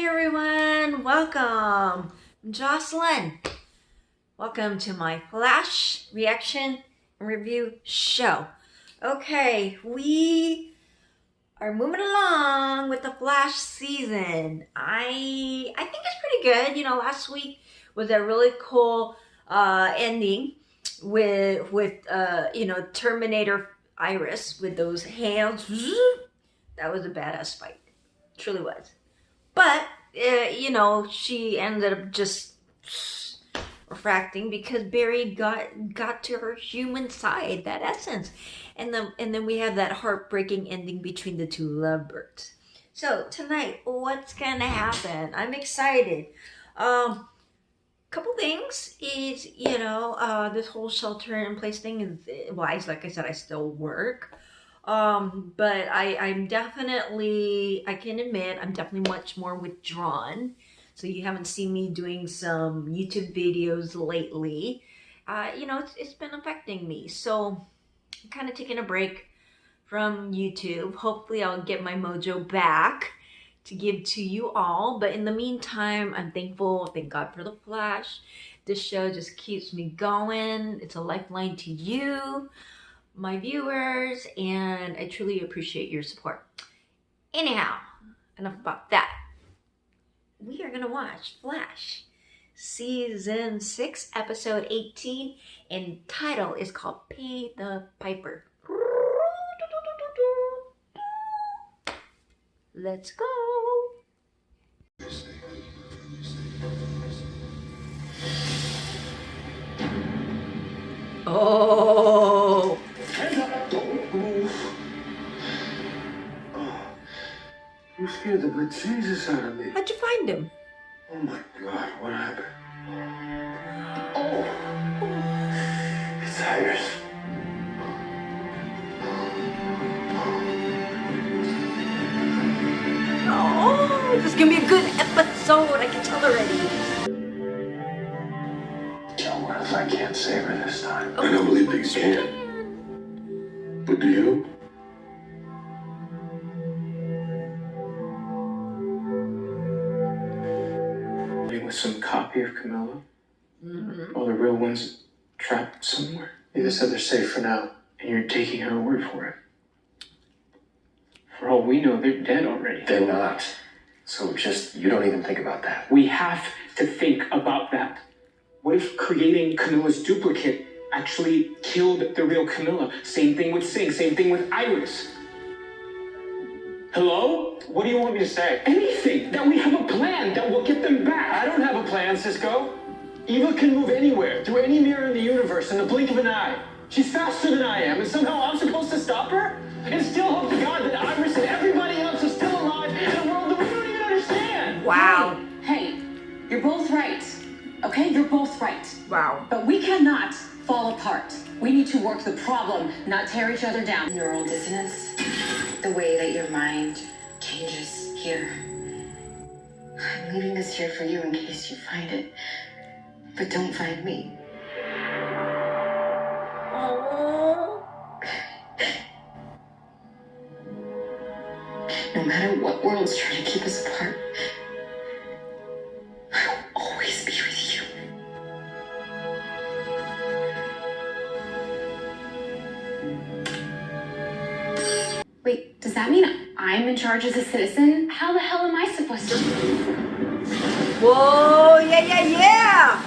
everyone, welcome. I'm Jocelyn. Welcome to my Flash reaction and review show. Okay, we are moving along with the Flash season. I think it's pretty good. You know, last week was a really cool ending with Terminator Iris with those hands. That was a badass fight. Truly was. But, she ended up just refracting because Barry got to her human side, that essence. And then we have that heartbreaking ending between the two lovebirds. So, tonight, what's going to happen? I'm excited. Couple things is, this whole shelter-in-place thing is, well, like I said, I still work. But I'm definitely, I can admit, I'm definitely much more withdrawn. So you haven't seen me doing some YouTube videos lately. It's been affecting me. So I'm kind of taking a break from YouTube. Hopefully I'll get my mojo back to give to you all. But in the meantime, I'm thankful. Thank God for the Flash. This show just keeps me going. It's a lifeline to you, my viewers, and I truly appreciate your support. Anyhow, enough about that. We are gonna watch Flash season 6 episode 18, and title is called Pay the Piper. Let's go. Oh, Don't move. Oh, you scared the bejesus out of me. how'd you find him? Oh my God, what happened? Oh, it's Iris. Oh, this is gonna be a good episode. I can tell already. John, what if I can't save her this time? I don't believe that you can. But do you? With some copy of Camille? All the real ones trapped somewhere. You just said they're safe for now, and you're taking her word for it. For all we know, they're dead already. They're not. So you don't even think about that. We have to think about that. What if creating Camilla's duplicate actually killed the real Camilla? Same thing with Singh, same thing with Iris. Hello? What do you want me to say? Anything. That we have a plan that will get them back. I don't have a plan, Cisco. Eva can move anywhere, through any mirror in the universe, in the blink of an eye. She's faster than I am, and somehow I'm supposed to stop her? And still hope to God that Iris and everybody else is still alive in a world that we don't even understand. Wow. Hey, you're both right. Okay, you're both right. Wow. But we cannot fall apart. We need to work the problem, not tear each other down. Neural dissonance, the way that your mind changes here. I'm leaving this here for you in case you find it, but don't find me. Oh. No matter what world's trying to keep us apart, I will always be with you. Wait, does that mean I'm in charge as a citizen? How the hell am I supposed to? Whoa, yeah.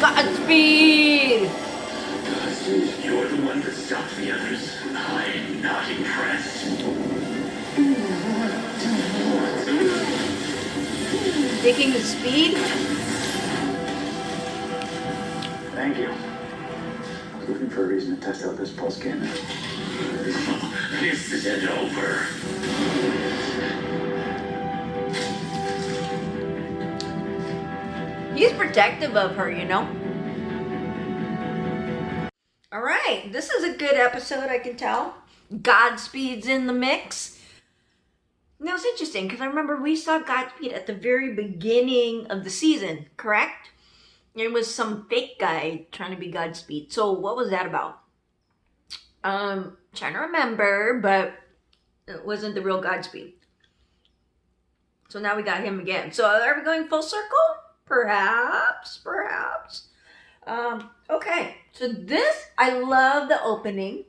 Godspeed. You're the one that stopped the others. I'm not impressed. Taking the speed. Thank you. I was looking for a reason to test out this pulse cannon. This isn't over. He's protective of her, All right, this is a good episode, I can tell. Godspeed's in the mix. Now, it's interesting because I remember we saw Godspeed at the very beginning of the season, correct? It was some fake guy trying to be Godspeed. So what was that about? Trying to remember, but it wasn't the real Godspeed. So now we got him again. So are we going full circle? Perhaps. Okay, so this, I love the opening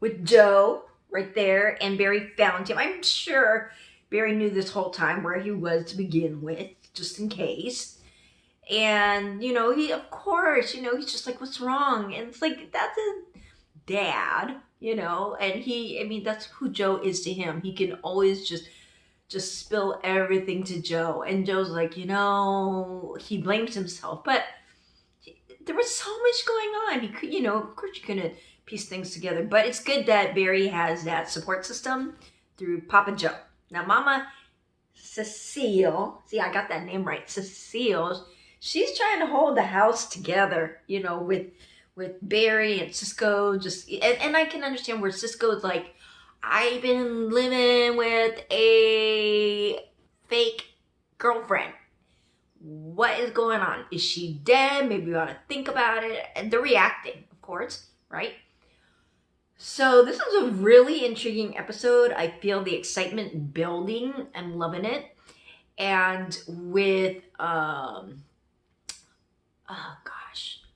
with Joe right there, and Barry found him. I'm sure Barry knew this whole time where he was to begin with, just in case. And, you know, he, of course, you know, he's just like, what's wrong? And it's like, that's his dad, you know, and he, I mean, that's who Joe is to him. He can always just spill everything to Joe. And Joe's like, you know, he blames himself, but there was so much going on. He could, you know, of course you couldn't piece things together, but it's good that Barry has that support system through Papa Joe. Now, Mama Cecile, see, I got that name right, Cecile, she's trying to hold the house together, you know, with Barry and Cisco, just, and I can understand where Cisco's like, I've been living with a fake girlfriend. What is going on? Is she dead? Maybe we ought to think about it. And they're reacting, of course, right? So this is a really intriguing episode. I feel the excitement building. I'm loving it. And with,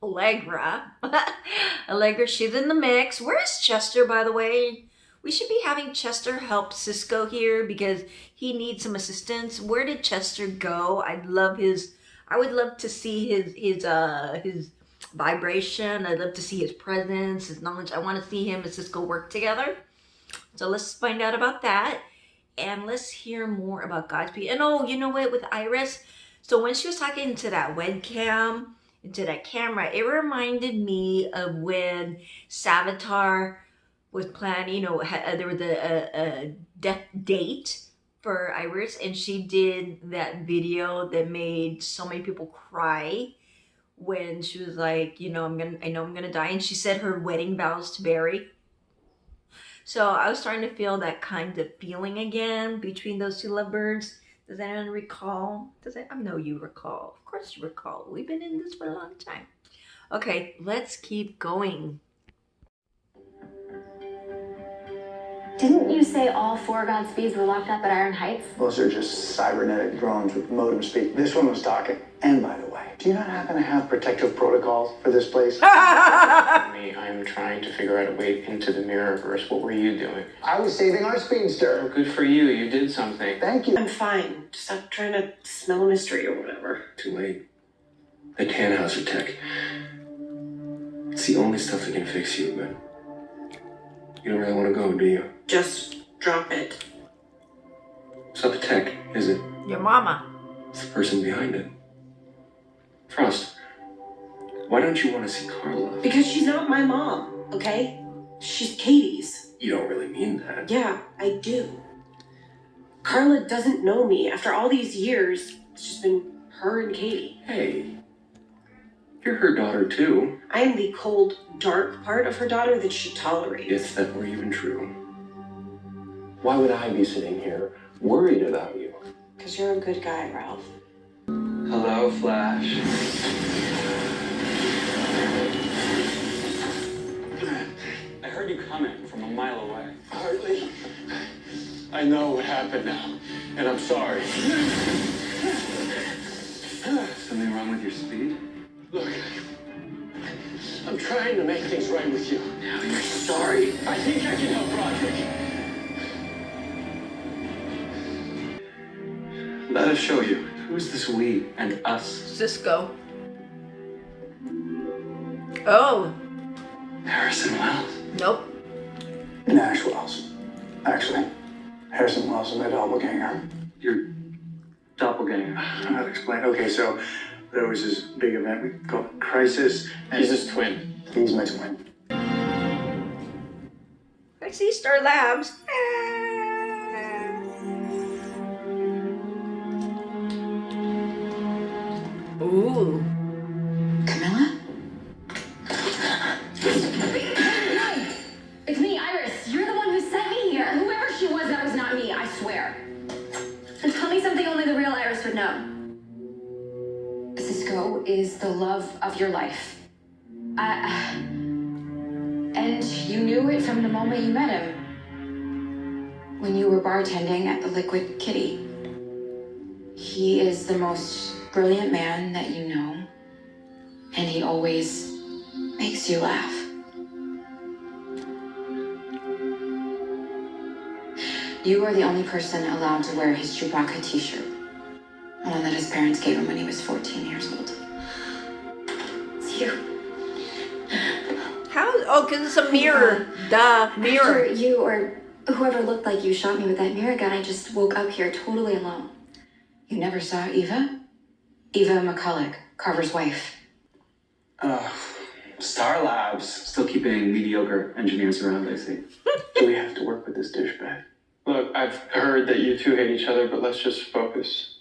Allegra. Allegra, she's in the mix. Where's Chester, by the way? We should be having Chester help Cisco here because he needs some assistance. Where did Chester go? I would love to see his vibration. I'd love to see his presence, his knowledge. I want to see him and Cisco work together. So let's find out about that. And let's hear more about Godspeed. And oh, you know what, with Iris? So when she was talking to that webcam, into that camera, it reminded me of when Savitar was planning, you know, there was a death date for Iris, and she did that video that made so many people cry when she was like, you know, I know I'm gonna die, and she said her wedding vows to Barry. So I was starting to feel that kind of feeling again between those two lovebirds. Does anyone recall? I know you recall. Of course you recall. We've been in this for a long time. Okay, let's keep going. Didn't you say all 4 Godspeeds were locked up at Iron Heights? Those are just cybernetic drones with modem speak. This one was talking. And by the way, do you not happen to have protective protocols for this place? I'm trying to figure out a way into the mirrorverse. What were you doing? I was saving our speedster. Oh, good for you. You did something. Thank you. I'm fine. Just stop trying to smell a mystery or whatever. Too late. The Tannhauser tech. It's the only stuff that can fix you, but you don't really want to go, do you? Just drop it. It's not the tech, is it? Your mama. It's the person behind it. Frost, why don't you want to see Carla? Because she's not my mom, okay? She's Katie's. You don't really mean that. Yeah, I do. Carla doesn't know me. After all these years, it's just been her and Katie. Hey, you're her daughter too. I am the cold, dark part of her daughter that she tolerates. If that were even true. Why would I be sitting here worried about you? Because you're a good guy, Ralph. Hello, Flash. I heard you coming from a mile away. Hartley, I know what happened now, and I'm sorry. Something wrong with your speed? Look, I'm trying to make things right with you. Now you're sorry. I think I can help Roderick. Let us show you. Who's this we and us? Cisco. Oh. Harrison Wells. Nope. Nash Wells. Actually, Harrison Wells is my doppelganger. Your doppelganger. I'll explain. Okay, so there was this big event we called Crisis. He's his twin. He's my twin. I see Star Labs. Ooh. Camilla? It's me, Iris. You're the one who sent me here. Whoever she was, that was not me, I swear. And tell me something only the real Iris would know. Cisco is the love of your life. And you knew it from the moment you met him. When you were bartending at the Liquid Kitty. He is the most brilliant man that you know. And he always makes you laugh. You are the only person allowed to wear his Chewbacca t-shirt. The one that his parents gave him when he was 14 years old. It's you. How? Oh, because it's a mirror. Duh, mirror. After you or whoever looked like you shot me with that mirror gun, I just woke up here totally alone. You never saw Eva? Eva McCulloch, Carver's wife. Star Labs. Still keeping mediocre engineers around, I see. Do we have to work with this douchebag? Look, I've heard that you two hate each other, but let's just focus.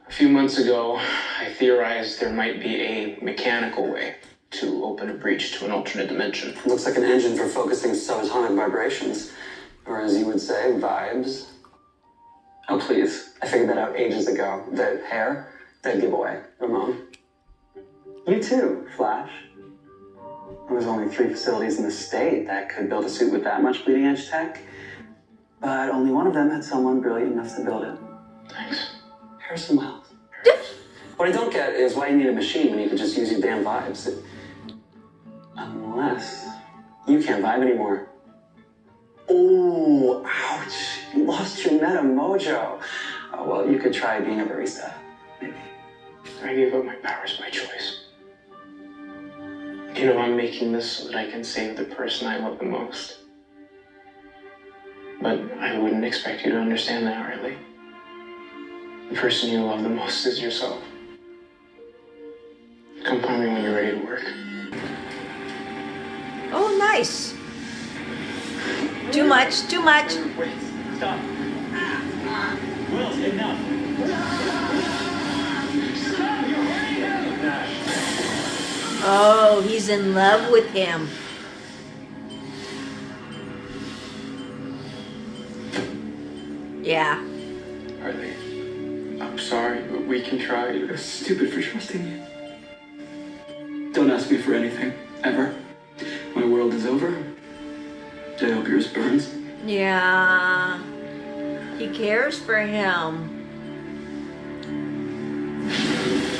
A few months ago, I theorized there might be a mechanical way to open a breach to an alternate dimension. Looks like an engine for focusing subatomic vibrations. Or as you would say, vibes. Oh, please. I figured that out ages ago. The hair, dead giveaway. Ramon. You too, Flash. There's only 3 facilities in the state that could build a suit with that much bleeding edge tech. But only one of them had someone brilliant enough to build it. Thanks. Harrison Wells. What I don't get is why you need a machine when you can just use your damn vibes. Unless you can't vibe anymore. Oh, ouch. You lost your meta mojo. Oh, well, you could try being a barista. Maybe. I gave up my powers by choice. You know, I'm making this so that I can save the person I love the most. But I wouldn't expect you to understand that, Hartley. The person you love the most is yourself. Come find me when you're ready to work. Oh, nice. Too much, too much. Wait, stop. Will, enough. Stop, you're hurting him! Oh, he's in love with him. Yeah. Hartley, I'm sorry, but we can try. You're stupid for trusting you. Don't ask me for anything, ever. My world is over. I hope yours burns. Yeah. He cares for him.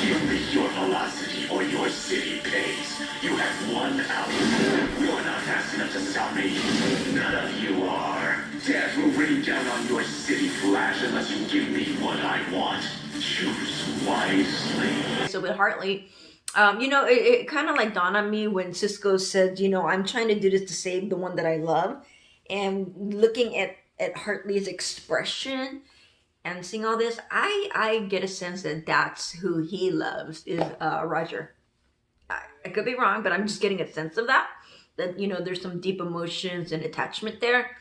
Give me your velocity or your city pays. You have 1 hour. You're not fast enough to stop me. None of you are. Death will rain down on your city, Flash, unless you give me what I want. Choose wisely. So with Hartley, you know, it kind of like dawned on me when Cisco said, you know, I'm trying to do this to save the one that I love. And looking at Hartley's expression and seeing all this, I get a sense that that's who he loves, is Roger. I could be wrong, but I'm just getting a sense of that. That, you know, there's some deep emotions and attachment there.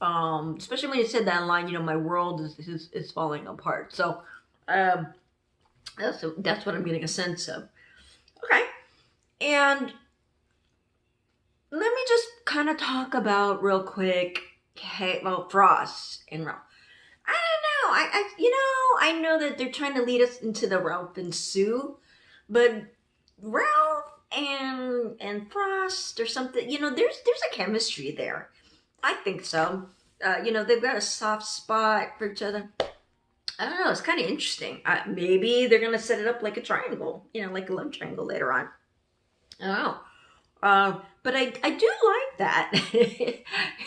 Especially when you said that line, you know, my world is falling apart. So that's what I'm getting a sense of. Okay. And let me just kind of talk about real quick, Frost and Ralph. I don't know. I know that they're trying to lead us into the Ralph and Sue, but Ralph and Frost or something, you know, there's a chemistry there. I think so. You know, they've got a soft spot for each other. I don't know. It's kind of interesting. Maybe they're going to set it up like a triangle, you know, like a love triangle later on. I don't know. But I do like that,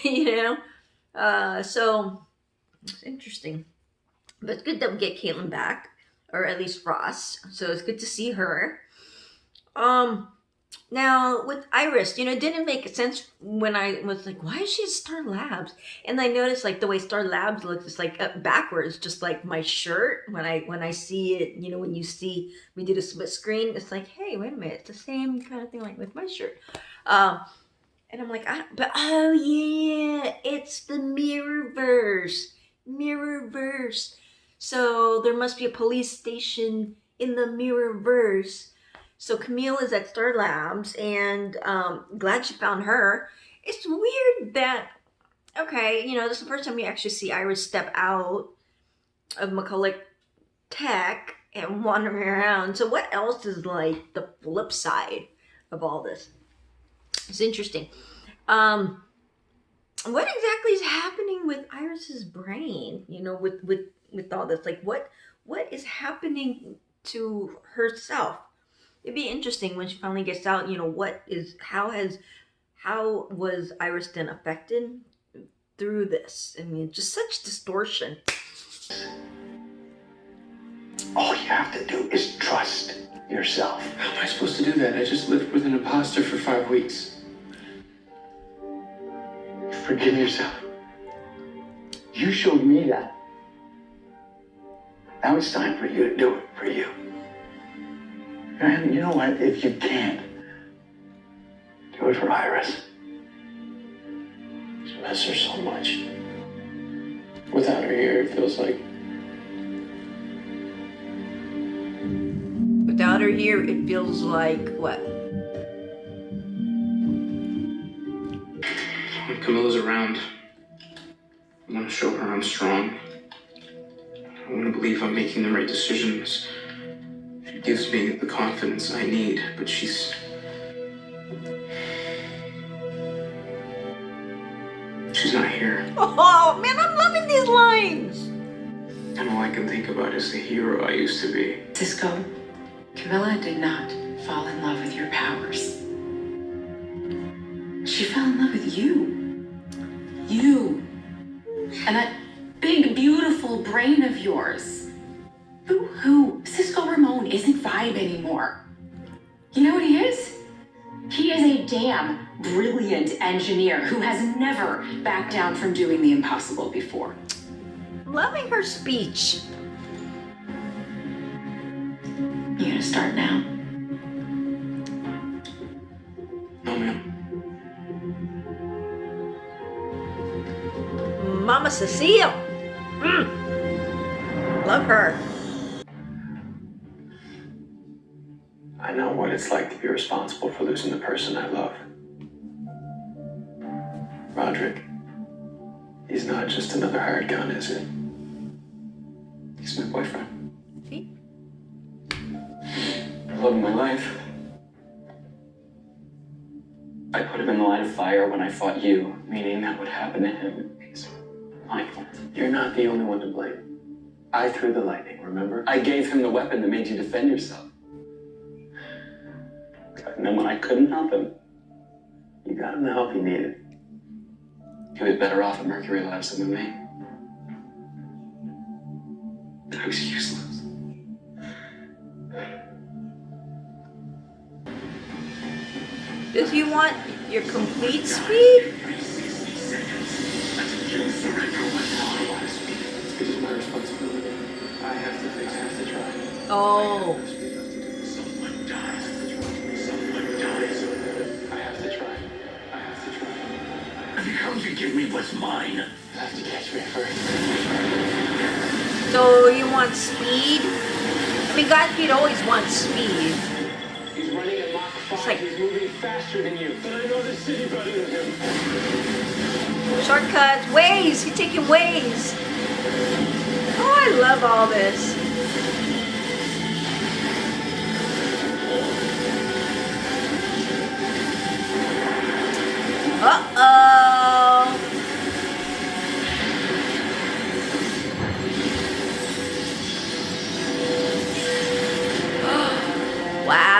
you know. So it's interesting. But it's good that we get Caitlin back, or at least Frost. So it's good to see her. Now with Iris, you know, it didn't make sense when I was like, why is she at Star Labs? And I noticed like the way Star Labs looks, it's like backwards, just like my shirt. When I see it, you know, when you see we did a split screen, it's like, hey, wait a minute, it's the same kind of thing like with my shirt. And I'm like, but oh yeah, it's the mirrorverse. Mirrorverse. So there must be a police station in the mirrorverse. So Camille is at Star Labs, and glad she found her. It's weird that, okay, you know, this is the first time we actually see Iris step out of McCulloch Tech, and wandering around. So what else is like the flip side of all this? It's interesting. What exactly is happening with Iris's brain? You know, with all this, like what is happening to herself? It'd be interesting when she finally gets out. You know, how was Iris then affected through this? I mean, just such distortion. All you have to do is trust yourself. How am I supposed to do that? I just lived with an imposter for 5 weeks. Forgive yourself. You showed me that. Now it's time for you to do it for you. And you know what? If you can't, do it for Iris. I miss her so much. Without her here, it feels like... Without her here, it feels like what? When Camilla's around, I want to show her I'm strong. I want to believe I'm making the right decisions. She gives me the confidence I need, but she's not here. Oh man, I'm loving these lines. And all I can think about is the hero I used to be. Cisco, Camilla did not fall in love with your powers. She fell in love with you. You. And that big, beautiful brain of yours. Boo-hoo. Cisco Ramon isn't Vibe anymore. You know what he is? He is a damn brilliant engineer who has never backed down from doing the impossible before. Loving her speech. You gonna start now? No, ma'am. Mama Cecile. Love her. I know what it's like to be responsible for losing the person I love. Roderick, he's not just another hired gun, is it? He's my boyfriend. See? The love of my life. I put him in the line of fire when I fought you, meaning that would happen to him. It's my fault. You're not the only one to blame. I threw the lightning, remember? I gave him the weapon that made you defend yourself. And then when I couldn't help him, You got him the help he needed. he was better off at Mercury Labs than with me. I was useless. Does he want your complete speed? This is my responsibility. I have to fix it. I have to try. Oh. Someone dies. Someone dies. I have to try. I have to try. How you give me what's mine? You have to catch me first. So you want speed? I mean, Godspeed always wants speed. He's running at Mach 5. like- He's moving faster than you. But I know the city better than him. Shortcuts, ways. He's taking ways. Oh, I love all this. Uh-oh.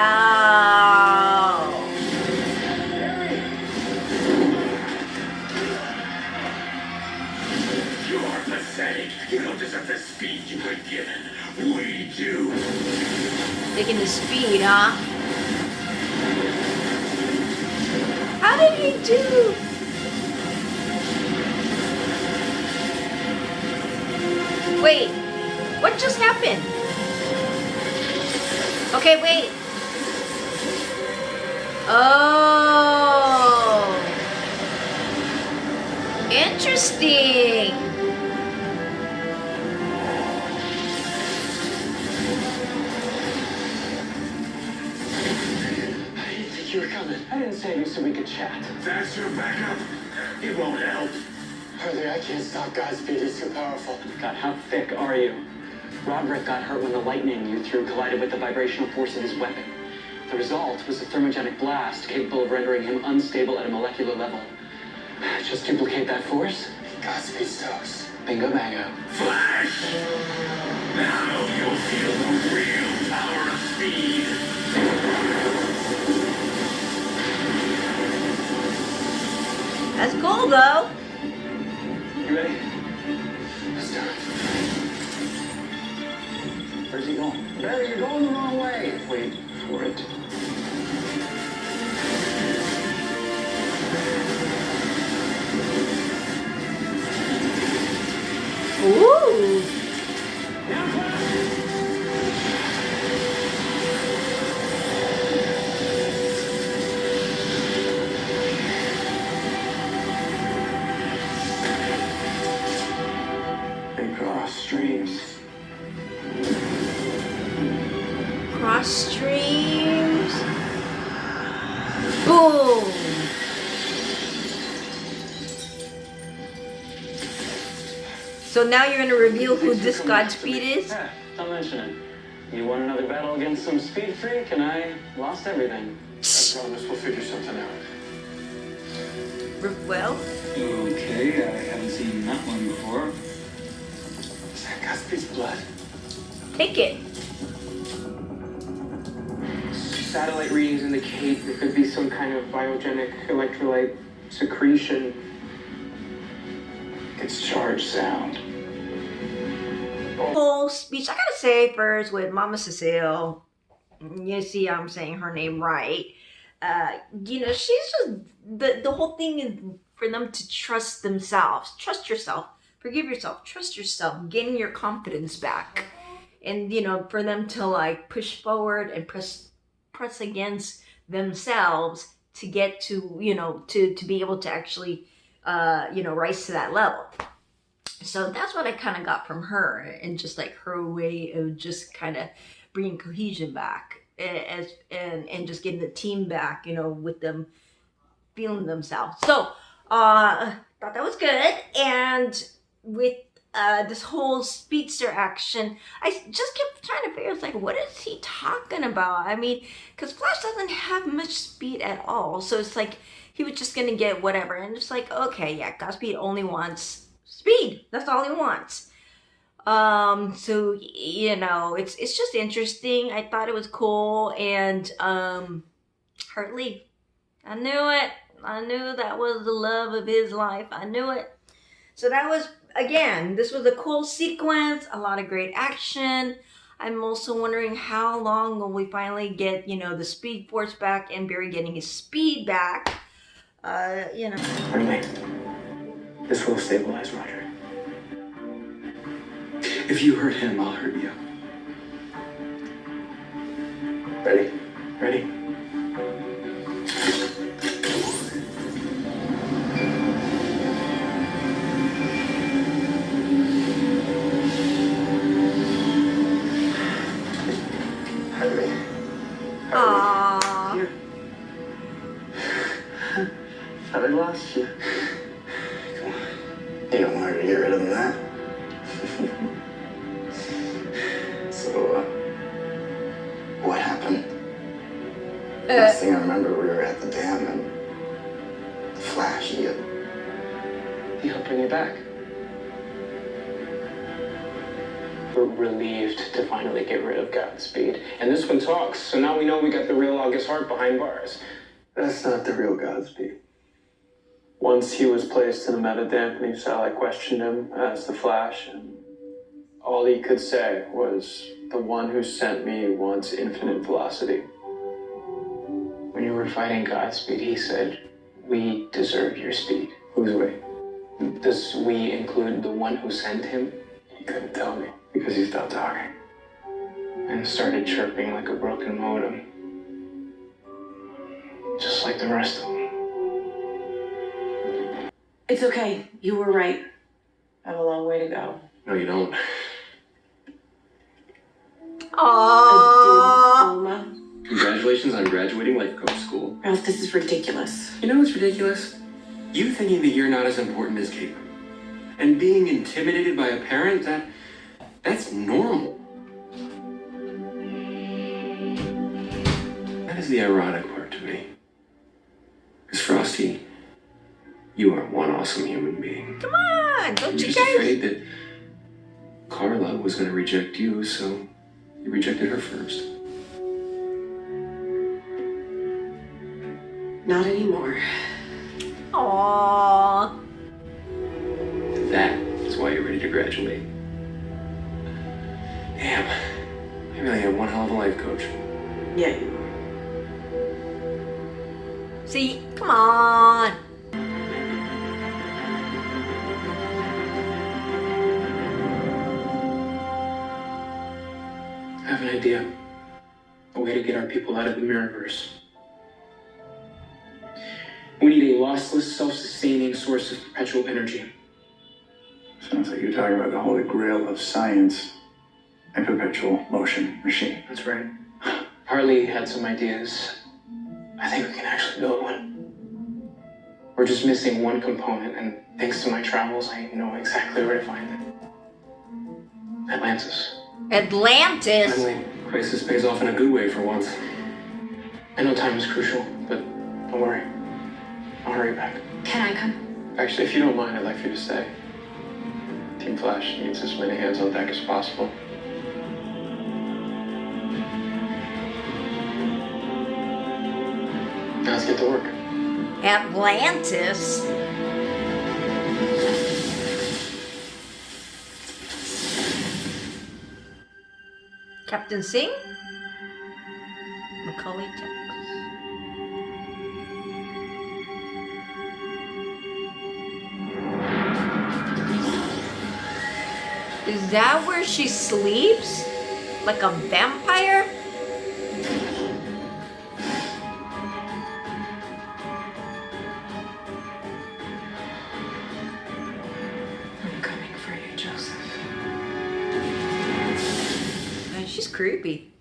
Wow. You are pathetic. You don't deserve the speed you were given. We do. Taking the speed, huh? How did he do? Wait, what just happened? Okay, wait. Oh. Interesting. I didn't think you were coming. I didn't say you so we could chat. That's your backup. It won't help. Hartley, I can't stop Godspeed. He's too powerful. God, how thick are you? Roderick got hurt when the lightning you threw collided with the vibrational force of his weapon. The result was a thermogenic blast capable of rendering him unstable at a molecular level. Just duplicate that force. Godspeed Stokes. Bingo bango. Flash! Now you'll feel the real power of speed. That's cool though. You ready? Let's do it. Where's he going? Barry, you're going the wrong way. Wait for it. Ooh. And cross streams. Cross streams. Boom. So now you're gonna reveal who this Godspeed is? Yeah, don't mention it. You won another battle against some speed freak, and I lost everything. I promise we'll figure something out. Well, Okay, I haven't seen that one before. Is that Godspeed's blood? take it. Satellite readings indicate there could be some kind of biogenic electrolyte secretion. It's charged sound. Whole speech. I gotta say first with Mama Cecile, you see I'm saying her name right. You know, she's just the whole thing is for them to trust themselves. Trust yourself. Forgive yourself. Trust yourself. Getting your confidence back. And you know, for them to like push forward and press against themselves to get to, you know, to be able to actually you know, rise to that level. So that's what I kind of got from her, and just like her way of just kind of bringing cohesion back and just getting the team back, you know, with them feeling themselves. So thought that was good. And with this whole speedster action, I just kept trying to figure out, like, what is he talking about? I mean, because Flash doesn't have much speed at all, so it's like he was just gonna get whatever, and just like, okay, yeah, Godspeed only wants speed. That's all he wants. So you know, it's just interesting. I thought it was cool, and Hartley, I knew it. I knew that was the love of his life. I knew it. So that was, again, this was a cool sequence. A lot of great action. I'm also wondering how long will we finally get, you know, the Speed Force back and Barry getting his speed back. You know. Hartley, this will stabilize Roger. If you hurt him, I'll hurt you. Ready? Ready? Hartley. Aww. Here. Thought I lost you. Come on. You don't want her to get rid of that. So, what happened? Last thing I remember, we were at the dam and the Flash, he helped bring you back. We're relieved to finally get rid of Godspeed. And this one talks, so now we know we got the real August Hart behind bars. That's not the real Godspeed. Once he was placed in a meta-dampening cell, I questioned him as the Flash, and all he could say was, "The one who sent me wants infinite velocity." When you were fighting Godspeed, he said, "We deserve your speed." Who's we? Does we include the one who sent him? He couldn't tell me because he stopped talking. And started chirping like a broken modem. Just like the rest of them. It's okay. You were right. I have a long way to go. No, you don't. Aww. Congratulations on graduating life coach school. Ralph, this is ridiculous. You know what's ridiculous? You thinking that you're not as important as Kate. And being intimidated by a parent, That's normal. That is the ironic part to me. Because Frosty, you are one awesome human being. Come on, don't You're you just guys? afraid that Carla was going to reject you, so you rejected her first. Not anymore. Aww. That is why you're ready to graduate. Damn, I really have one hell of a life coach. Yeah, you are. See, come on. I have an idea. A way to get our people out of the mirrorverse. We need a lossless, self-sustaining source of perpetual energy. Sounds like you're talking about the holy grail of science, a perpetual motion machine. That's right. Hartley had some ideas. I think we can actually build one. We're just missing one component, and thanks to my travels, I know exactly where to find it. Atlantis. Atlantis? Finally, crisis pays off in a good way for once. I know time is crucial, but don't worry. I'll hurry back. Can I come? Actually, if you don't mind, I'd like for you to stay. Team Flash needs as many hands on deck as possible. Now let's get to work. Atlantis? Captain Singh? Macaulay Texas. Is that where she sleeps? Like a vampire? I'm coming for you, Joseph. Man, she's creepy.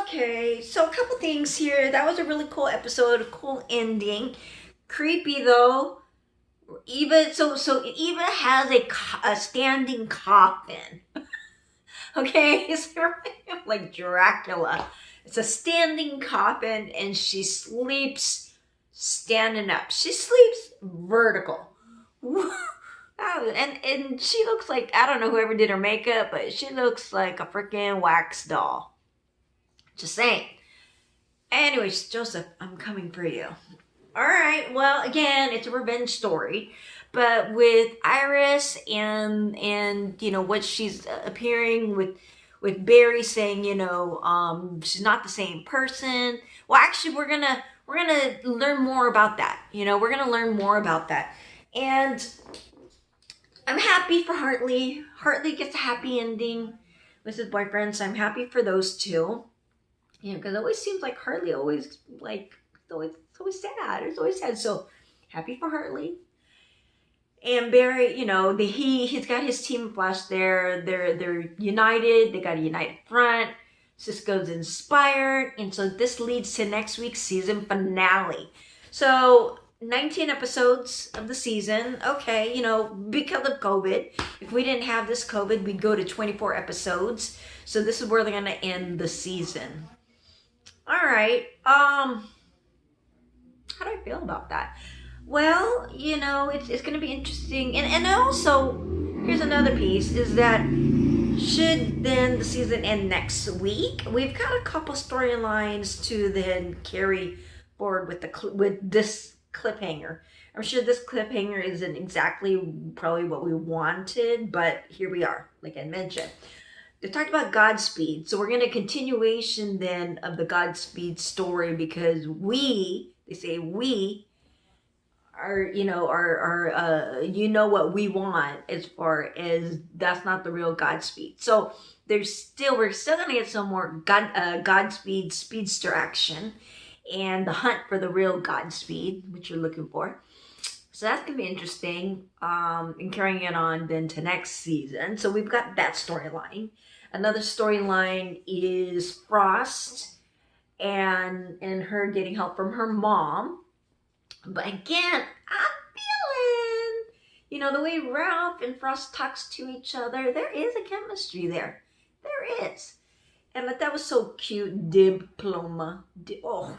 Okay, so a couple things here. That was a really cool episode, a cool ending. Creepy though. Eva, so Eva has a standing coffin. Okay, it's like Dracula. It's a standing coffin, and she sleeps standing up. She sleeps vertical. And she looks like, I don't know whoever did her makeup, but she looks like a freaking wax doll. Just saying. Anyways, Joseph, I'm coming for you. All right. Well, again, it's a revenge story, but with Iris and you know what she's appearing with Barry saying, you know, she's not the same person. Well, actually, we're gonna learn more about that. You know, we're gonna learn more about that, and I'm happy for Hartley. Hartley gets a happy ending with his boyfriend, so I'm happy for those two. You know, because it always seems like Hartley always like it's always sad. It's always sad. So happy for Hartley. And Barry, you know, he's got his team Flash there. They're united. They got a united front. Cisco's inspired, and so this leads to next week's season finale. So 19 episodes of the season. Okay, you know, because of COVID. If we didn't have this COVID, we'd go to 24 episodes. So this is where they're gonna end the season. All right. How do I feel about that? Well, you know, it's going to be interesting. And also, here's another piece, is that should then the season end next week, we've got a couple storylines to then carry forward with this cliffhanger. I'm sure this cliffhanger isn't exactly probably what we wanted, but here we are, like I mentioned. They talked about Godspeed, so we're going to continuation then of the Godspeed story, because they say we are, you know, you know what we want, as far as that's not the real Godspeed. So we're still going to get some more Godspeed speedster action, and the hunt for the real Godspeed, which you're looking for. So that's going to be interesting, and carrying it on then to next season. So we've got that storyline. Another storyline is Frost and her getting help from her mom. But again, I'm feeling, You know, the way Ralph and Frost talks to each other, there is a chemistry there. There is. And like, that was so cute. Diploma. Oh,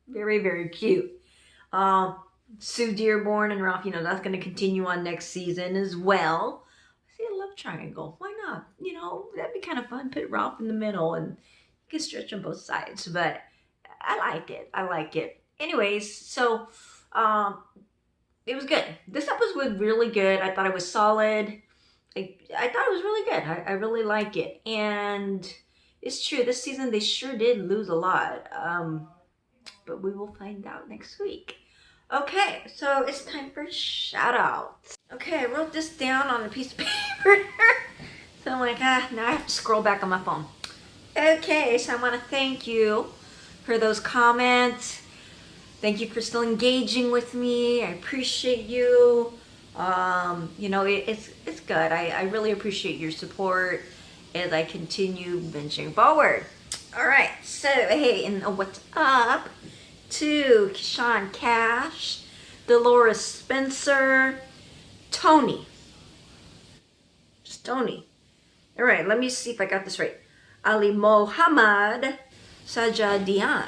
very, very cute. Sue Dearborn and Ralph, you know, that's going to continue on next season as well. See a love triangle. Why not? You know, that'd be kind of fun. Put Ralph in the middle and you can stretch on both sides. But I like it. I like it. Anyways, so it was good. This episode was really good. I thought it was solid. I thought it was really good. I really like it. And it's true, this season they sure did lose a lot. But we will find out next week. Okay, so it's time for shout outs. Okay, I wrote this down on a piece of paper. So I'm like, now I have to scroll back on my phone. Okay, so I want to thank you for those comments. Thank you for still engaging with me. I appreciate you. You know, it's good. I really appreciate your support as I continue venturing forward. All right, so hey, and what's up to Sean Cash, Dolores Spencer, Tony. Just Tony. All right, let me see if I got this right. Ali Mohammed Sajadian.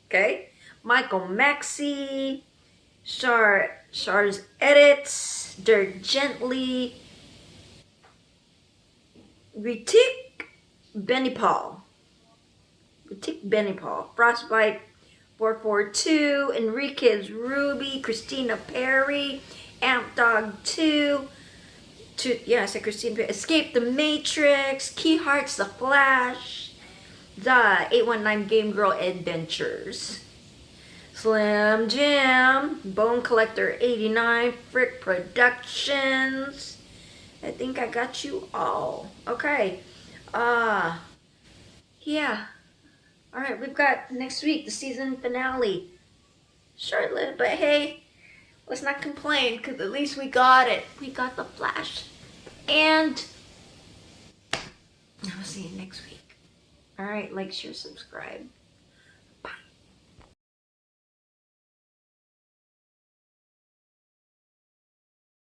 Okay, Michael Maxey, Shar's Edits, Dirt Gently, Ritik Benipal, Frostbite 442, Enriquez Ruby, Christina Perry, Amp Dog 2, yeah, I said Christina Perry, Escape the Matrix, Key Hearts The Flash, The 819 Game Girl Adventures, Slim Jim, Bone Collector 89, Frick Productions. I think I got you all. Okay. Yeah. Alright, we've got next week, the season finale. Short-lived, but hey, let's not complain, because at least we got it. We got the Flash. And I will see you next week. Alright, like, share, subscribe.